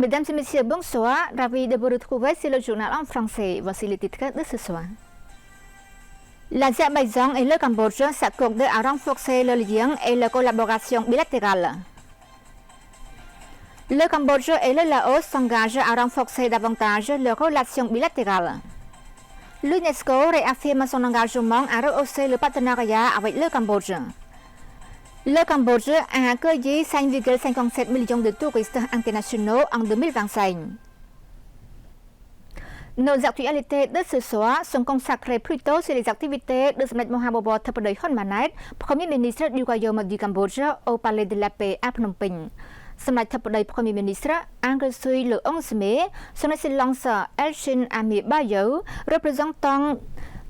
Mesdames et messieurs, bonsoir. Ravi de vous retrouver sur le journal en français. Voici les titres de ce soir. L'Azerbaïdjan et le Cambodge s'accordent à renforcer le lien et la collaboration bilatérale. Le Cambodge et le Laos s'engagent à renforcer davantage leurs relations bilatérales. L'UNESCO réaffirme son engagement à rehausser le partenariat avec le Cambodge. Le Cambodge a accueilli 5,57 millions de touristes internationaux en 2025. Nos actualités de ce soir sont consacrées plutôt sur les activités de Samdech Mahabobor Theppaday Honmanet, Premier ministre du Royaume du Cambodge, au Palais de la Paix à Phnom Penh. Samdech Theppaday Premier ministre a reçu le 11 mai son Excellence Elshin Amir Bayo, représentant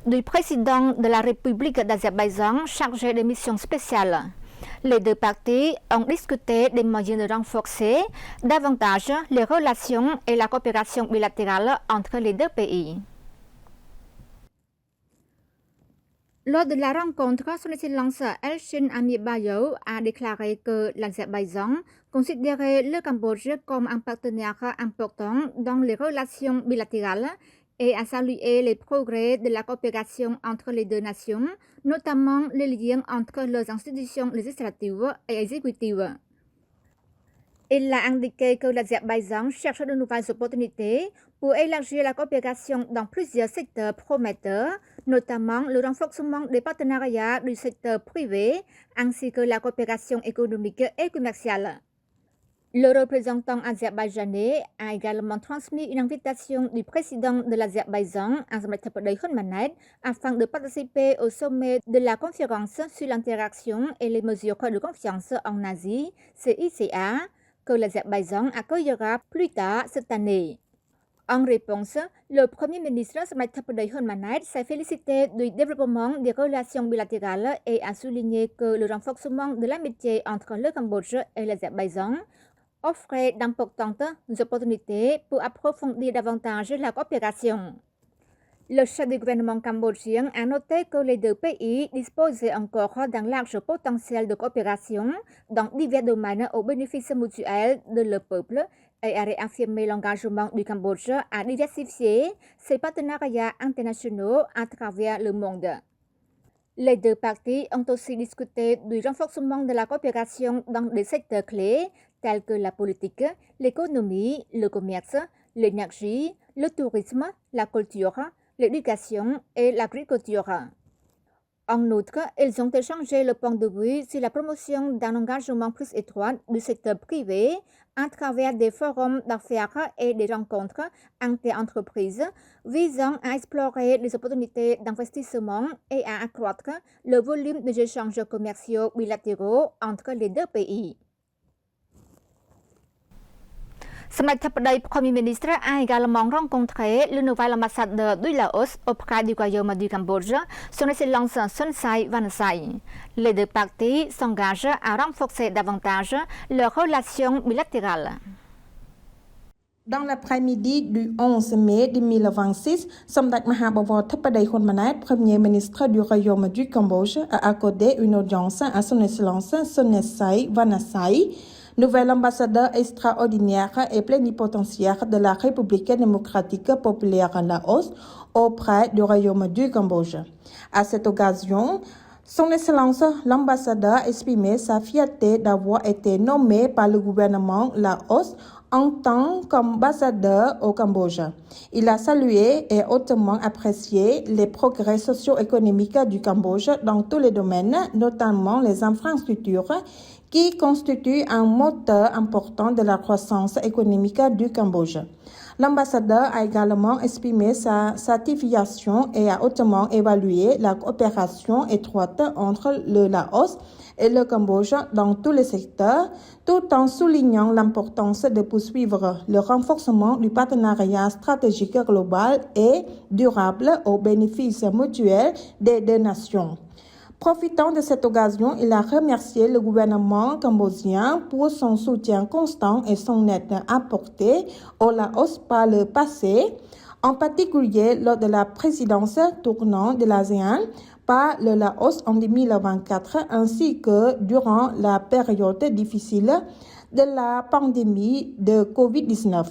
du président de la République d'Azerbaïdjan chargé de missions spéciales. Les deux parties ont discuté des moyens de renforcer davantage les relations et la coopération bilatérale entre les deux pays. Lors de la rencontre, son Excellence Elshin Amir Bayo a déclaré que l'Azerbaïdjan considérait le Cambodge comme un partenaire important dans les relations bilatérales et a salué les progrès de la coopération entre les deux nations, notamment les liens entre les institutions législatives et exécutives. Il a indiqué que l'Azerbaïdjan cherche de nouvelles opportunités pour élargir la coopération dans plusieurs secteurs prometteurs, notamment le renforcement des partenariats du secteur privé ainsi que la coopération économique et commerciale. Le représentant azerbaïdjanais a également transmis une invitation du président de l'Azerbaïdjan, Samdech Theppaday Honmanet, afin de participer au sommet de la conférence sur l'interaction et les mesures de confiance en Asie, CICA, que l'Azerbaïdjan accueillera plus tard cette année. En réponse, le Premier ministre Samdech Theppaday Honmanet s'est félicité du développement des relations bilatérales et a souligné que le renforcement de l'amitié entre le Cambodge et l'Azerbaïdjan offrait d'importantes opportunités pour approfondir davantage la coopération. Le chef du gouvernement cambodgien a noté que les deux pays disposaient encore d'un large potentiel de coopération dans divers domaines au bénéfice mutuel de leur peuple et a réaffirmé l'engagement du Cambodge à diversifier ses partenariats internationaux à travers le monde. Les deux parties ont aussi discuté du renforcement de la coopération dans des secteurs clés tels que la politique, l'économie, le commerce, l'énergie, le tourisme, la culture, l'éducation et l'agriculture. En outre, ils ont échangé le point de vue sur la promotion d'un engagement plus étroit du secteur privé à travers des forums d'affaires et des rencontres inter-entreprises visant à explorer les opportunités d'investissement et à accroître le volume des échanges commerciaux bilatéraux entre les deux pays. Samdech Theppaday Premier ministre a également rencontré le nouvel ambassadeur du Laos auprès du Royaume du Cambodge, son Excellence Sonexay Wanasay. Les deux parties s'engagent à renforcer davantage leurs relations bilatérales. Dans l'après-midi du 11 mai 2026, Samdech Mahabobor Theppaday Honmanet, Premier ministre du Royaume du Cambodge, a accordé une audience à son Excellence Sonexay Wanasay, nouvel ambassadeur extraordinaire et plénipotentiaire de la République démocratique populaire Laos auprès du Royaume du Cambodge. À cette occasion, son Excellence l'ambassadeur a exprimé sa fierté d'avoir été nommé par le gouvernement Laos en tant qu'ambassadeur au Cambodge. Il a salué et hautement apprécié les progrès socio-économiques du Cambodge dans tous les domaines, notamment les infrastructures, qui constituent un moteur important de la croissance économique du Cambodge. L'ambassadeur a également exprimé sa satisfaction et a hautement évalué la coopération étroite entre le Laos et le Cambodge dans tous les secteurs, tout en soulignant l'importance de poursuivre le renforcement du partenariat stratégique global et durable au bénéfice mutuel des deux nations. Profitant de cette occasion, il a remercié le gouvernement cambodgien pour son soutien constant et son aide apportée au Laos par le passé, en particulier lors de la présidence tournante de l'ASEAN par le Laos en 2024, ainsi que durant la période difficile de la pandémie de COVID-19.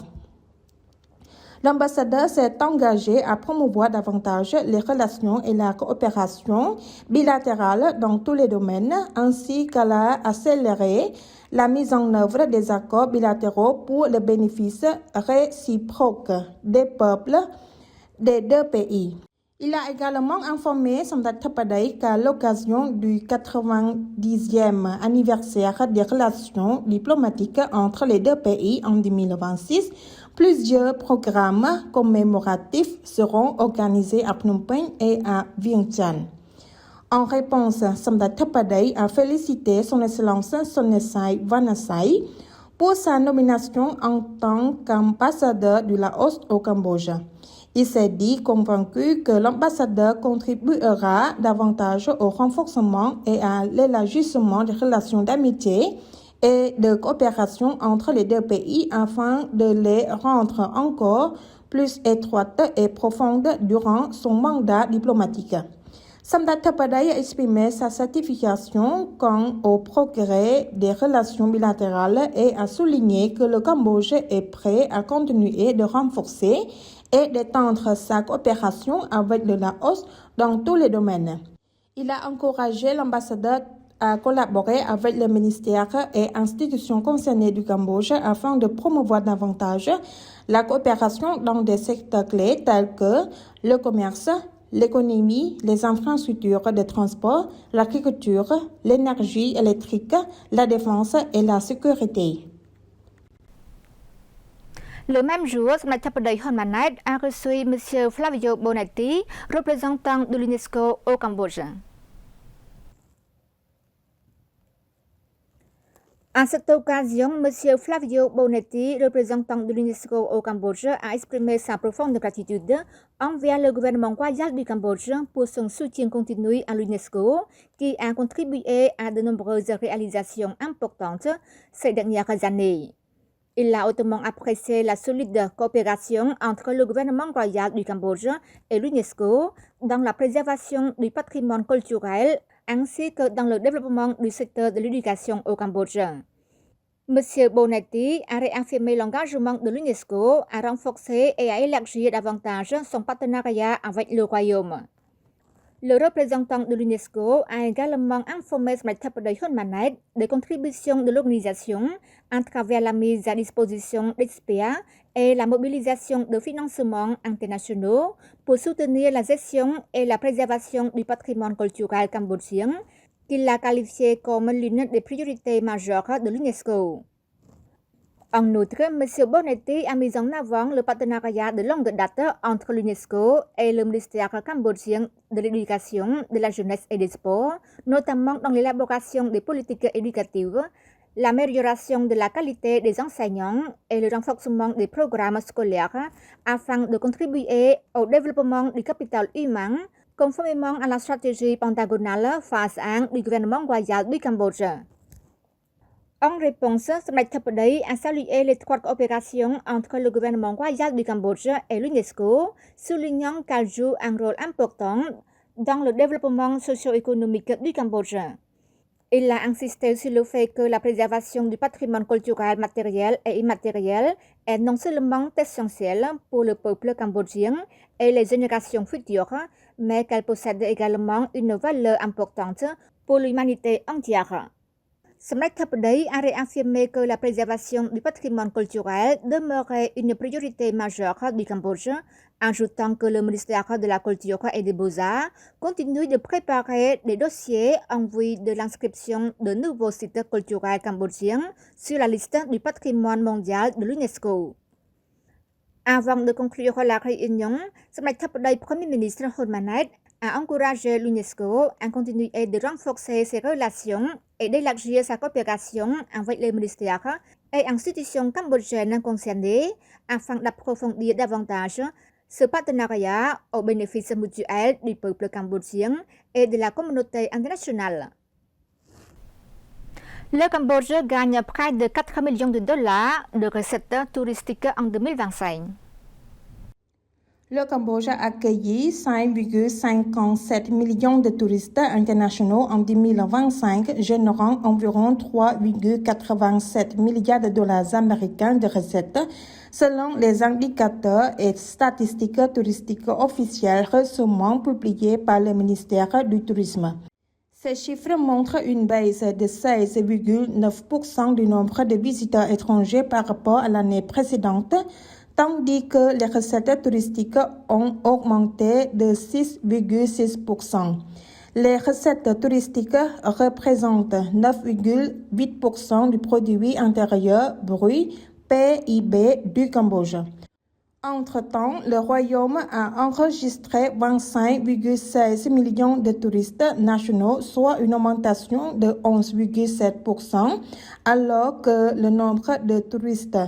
L'ambassadeur s'est engagé à promouvoir davantage les relations et la coopération bilatérale dans tous les domaines, ainsi qu'à accélérer la mise en œuvre des accords bilatéraux pour le bénéfice réciproque des peuples des deux pays. Il a également informé Samdech Theppaday qu'à l'occasion du 90e anniversaire des relations diplomatiques entre les deux pays en 2026, plusieurs programmes commémoratifs seront organisés à Phnom Penh et à Vientiane. En réponse, Samdech Theppaday a félicité son Excellence Sonexay Vanasay pour sa nomination en tant qu'ambassadeur du Laos au Cambodge. Il s'est dit convaincu que l'ambassadeur contribuera davantage au renforcement et à l'élargissement des relations d'amitié et de coopération entre les deux pays afin de les rendre encore plus étroites et profondes durant son mandat diplomatique. Samdech Theppaday a exprimé sa satisfaction quant au progrès des relations bilatérales et a souligné que le Cambodge est prêt à continuer de renforcer et d'étendre sa coopération avec le Laos dans tous les domaines. Il a encouragé l'ambassadeur à collaborer avec les ministères et institutions concernées du Cambodge afin de promouvoir davantage la coopération dans des secteurs clés tels que le commerce, l'économie, les infrastructures de transport, l'agriculture, l'énergie électrique, la défense et la sécurité. Le même jour, Samdech Theppaday Hun Manet a reçu M. Flavio Bonetti, représentant de l'UNESCO au Cambodge. À cette occasion, M. Flavio Bonetti, représentant de l'UNESCO au Cambodge, a exprimé sa profonde gratitude envers le gouvernement royal du Cambodge pour son soutien continu à l'UNESCO, qui a contribué à de nombreuses réalisations importantes ces dernières années. Il a hautement apprécié la solide coopération entre le gouvernement royal du Cambodge et l'UNESCO dans la préservation du patrimoine culturel ainsi que dans le développement du secteur de l'éducation au Cambodge. M. Bonetti a réaffirmé l'engagement de l'UNESCO à renforcer et à élargir davantage son partenariat avec le Royaume. Le représentant de l'UNESCO a également informé Samdech Theppaday Hun Manet des contributions de l'organisation à travers la mise à disposition d'experts et la mobilisation de financements internationaux pour soutenir la gestion et la préservation du patrimoine culturel cambodgien, qu'il a qualifié comme l'une des priorités majeures de l'UNESCO. En outre, M. Bonetti a mis en avant le partenariat de longue date entre l'UNESCO et le ministère cambodgien de l'Éducation, de la Jeunesse et des Sports, notamment dans l'élaboration des politiques éducatives, l'amélioration de la qualité des enseignants et le renforcement des programmes scolaires afin de contribuer au développement du capital humain, conformément à la stratégie pentagonale phase 1 du gouvernement royal du Cambodge. En réponse, Samdech Theppaday a salué l'étroite coopération entre le gouvernement royal du Cambodge et l'UNESCO, soulignant qu'elle joue un rôle important dans le développement socio-économique du Cambodge. Il a insisté sur le fait que la préservation du patrimoine culturel matériel et immatériel est non seulement essentielle pour le peuple cambodgien et les générations futures, mais qu'elle possède également une valeur importante pour l'humanité entière. Samdech Theppaday a réaffirmé que la préservation du patrimoine culturel demeurait une priorité majeure du Cambodge, ajoutant que le ministère de la Culture et des Beaux-Arts continue de préparer des dossiers en vue de l'inscription de nouveaux sites culturels cambodgiens sur la liste du patrimoine mondial de l'UNESCO. Avant de conclure la réunion, Samdech Theppaday, Premier ministre Hun Manet, a encouragé l'UNESCO à continuer de renforcer ses relations et d'élargir sa coopération avec les ministères et institutions cambodgiennes concernées afin d'approfondir davantage ce partenariat au bénéfice mutuel du peuple cambodgien et de la communauté internationale. Le Cambodge gagne près de 4 millions de dollars de recettes touristiques en 2025. Le Cambodge a accueilli 5,57 millions de touristes internationaux en 2025, générant environ 3,87 milliards de dollars américains de recettes, selon les indicateurs et statistiques touristiques officiels récemment publiés par le ministère du Tourisme. Ces chiffres montrent une baisse de 16,9% du nombre de visiteurs étrangers par rapport à l'année précédente, tandis que les recettes touristiques ont augmenté de 6,6%. Les recettes touristiques représentent 9,8% du produit intérieur brut PIB du Cambodge. Entre-temps, le Royaume a enregistré 25,16 millions de touristes nationaux, soit une augmentation de 11,7%, alors que le nombre de touristes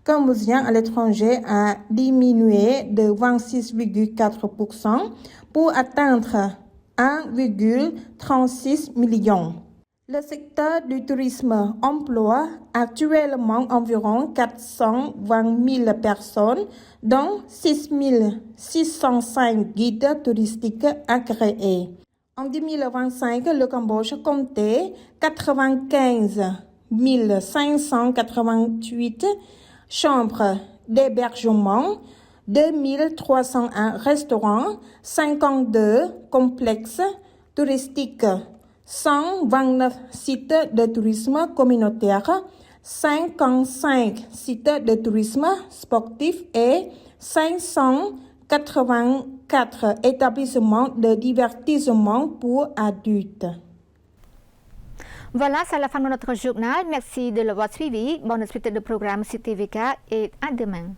cambodgiens à l'étranger a diminué de 26,4% pour atteindre 1,36 million. Le secteur du tourisme emploie actuellement environ 420 000 personnes, dont 6 605 guides touristiques agréés. En 2025, le Cambodge comptait 95 588 chambres d'hébergement, 2301 restaurants, 52 complexes touristiques, 129 sites de tourisme communautaire, 55 sites de tourisme sportif et 584 établissements de divertissement pour adultes. Voilà, c'est la fin de notre journal. Merci de l'avoir suivi. Bonne suite de programme CTVK et à demain.